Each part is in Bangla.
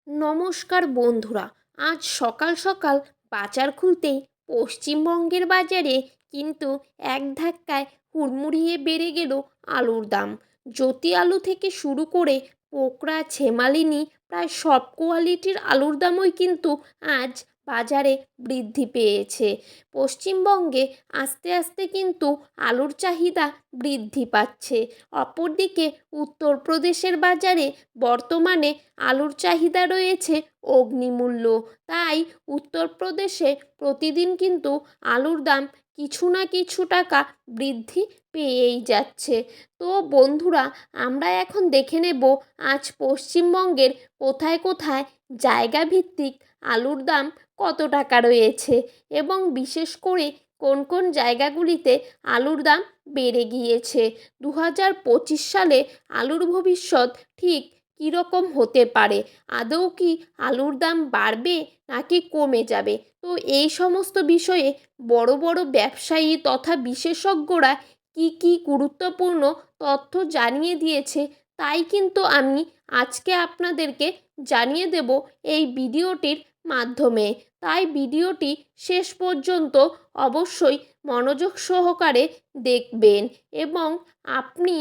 নমস্কার বন্ধুরা। আজ সকাল সকাল বাজার খুলতেই পশ্চিমবঙ্গের বাজারে কিন্তু এক ধাক্কায় হুড়মুড়িয়ে বেড়ে গেল আলুর দাম। জ্যোতি আলু থেকে শুরু করে পোকরা, ছেমালিনি প্রায় সব কোয়ালিটির আলুর দামই কিন্তু আজ বাজারে বৃদ্ধি পেয়েছে। পশ্চিমবঙ্গে আস্তে আস্তে কিন্তু আলুর চাহিদা বৃদ্ধি পাচ্ছে। অপরদিকে উত্তরপ্রদেশের বাজারে বর্তমানে আলুর চাহিদা রয়েছে অগ্নিমূল্য। তাই উত্তরপ্রদেশে প্রতিদিন কিন্তু আলুর দাম কিছু না কিছু টাকা বৃদ্ধি পেয়েই যাচ্ছে। তো বন্ধুরা, আমরা এখন দেখে নেব আজ পশ্চিমবঙ্গের কোথায় কোথায় জায়গা ভিত্তিক আলুর দাম কত টাকা রয়েছে এবং বিশেষ করে কোন কোন জায়গাগুলিতে আলুর দাম বেড়ে গিয়েছে। 2025 সালে আলুর ভবিষ্যৎ ঠিক কীরকম হতে পারে, আদৌ কি আলুর দাম বাড়বে নাকি কমে যাবে, তো এই সমস্ত বিষয়ে বড় বড় ব্যবসায়ী তথা বিশেষজ্ঞরা কি গুরুত্বপূর্ণ তথ্য জানিয়ে দিয়েছে, তাই কিন্তু আমি আজকে আপনাদেরকে জানিয়ে দেব এই ভিডিওটির মাধ্যমে। তাই ভিডিওটি শেষ পর্যন্ত অবশ্যই মনোযোগ সহকারে দেখবেন এবং আপনি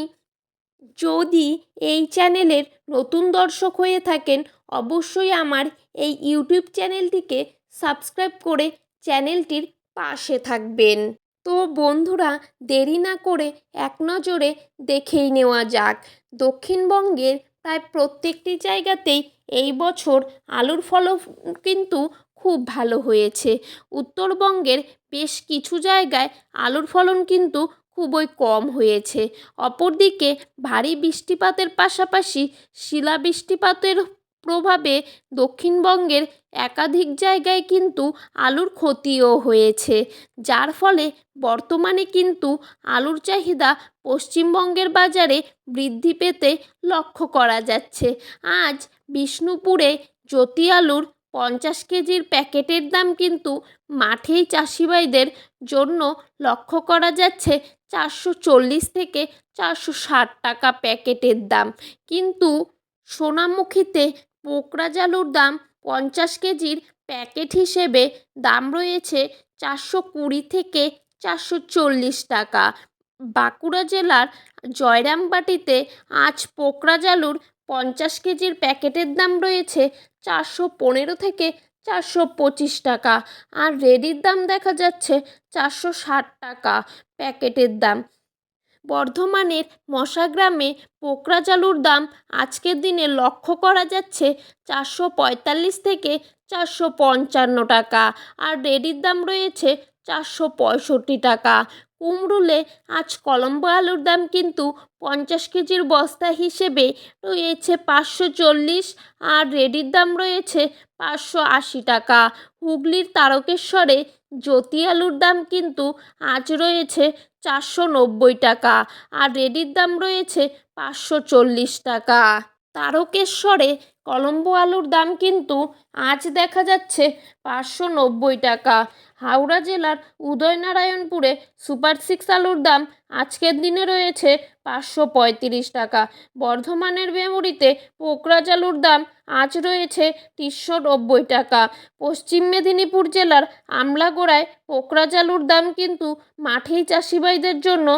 যদি এই চ্যানেলের নতুন দর্শক হয়ে থাকেন, অবশ্যই আমার এই ইউটিউব চ্যানেলটিকে সাবস্ক্রাইব করে চ্যানেলটির পাশে থাকবেন। তো বন্ধুরা, দেরি না করে এক নজরে দেখেই নেওয়া যাক। দক্ষিণবঙ্গের প্রায় প্রত্যেকটি জায়গাতেই এই বছর আলুর ফলন কিন্তু খুব ভালো হয়েছে। উত্তরবঙ্গের বেশ কিছু জায়গায় আলুর ফলন কিন্তু খুবই কম হয়েছে। অপরদিকে ভারী বৃষ্টিপাতের পাশাপাশি শিলাবৃষ্টিপাতের প্রভাবে দক্ষিণবঙ্গের একাধিক জায়গায় কিন্তু আলুর ক্ষতিও হয়েছে, যার ফলে বর্তমানে কিন্তু আলুর চাহিদা পশ্চিমবঙ্গের বাজারে বৃদ্ধি পেতে লক্ষ্য করা যাচ্ছে। আজ বিষ্ণুপুরে জ্যোতি আলুর 50 কেজির প্যাকেটের দাম কিন্তু মাঠেই চাষিভাইদের জন্য লক্ষ্য করা যাচ্ছে 440 থেকে 460 টাকা প্যাকেটের দাম। কিন্তু সোনামুখীতে পোকরাজ আলুর দাম 50 কেজির প্যাকেট হিসেবে দাম রয়েছে 420 থেকে 440 টাকা। বাঁকুড়া জেলার জয়রামবাটিতে আজ পোকরাজ আলুর 50 কেজির প্যাকেটের দাম রয়েছে 415 থেকে 425 টাকা, আর রেডির দাম দেখা যাচ্ছে 460 টাকা প্যাকেটের দাম। বর্ধমানের মশাগ্রামে পোকরাজ আলুর দাম আজকের দিনে লক্ষ্য করা যাচ্ছে 445 থেকে 455 টাকা, আর রেডির দাম রয়েছে 465 টাকা। কুমরুলে আজ কলম্বো আলুর দাম কিন্তু 50 কেজির বস্তা হিসেবে রয়েছে 540, আর রেডির দাম রয়েছে 580 টাকা। হুগলির তারকেশ্বরে জ্যোতি আলুর দাম কিন্তু আজ রয়েছে 490 টাকা, আর রেডির দাম রয়েছে 540 টাকা। তারকেশ্বরে কলম্বো আলুর দাম কিন্তু আজ দেখা যাচ্ছে 590 টাকা। হাওড়া জেলার উদয়নারায়ণপুরে সুপার 6 আলুর দাম আজকের দিনে রয়েছে 535 টাকা। বর্ধমানের মেমরিতে পোকরাজ আলুর দাম আজ রয়েছে 390 টাকা। পশ্চিম মেদিনীপুর জেলার আমলাগোড়ায় পোকরাজ আলুর দাম কিন্তু মাঠেই চাষিভাইদের জন্য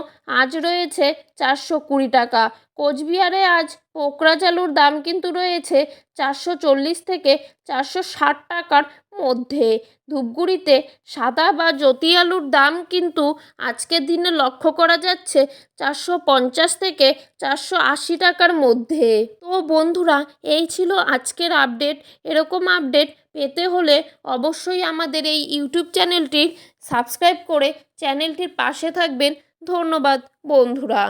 আজ রয়েছে 420 টাকা। কোচবিহারে আজ পোকরাজ আলুর দাম কিন্তু রয়েছে 440 থেকে 460 টাকার মধ্যে। ধূপগুড়িতে সাদা বা জ্যোতি আলুর দাম কিন্তু আজকের দিনে লক্ষ্য করা যাচ্ছে 450 থেকে 480 টাকার মধ্যে। তো বন্ধুরা, এই ছিল আজকের আপডেট। এরকম আপডেট পেতে হলে অবশ্যই আমাদের এই ইউটিউব চ্যানেলটি সাবস্ক্রাইব করে চ্যানেলটির পাশে থাকবেন। ধন্যবাদ বন্ধুরা।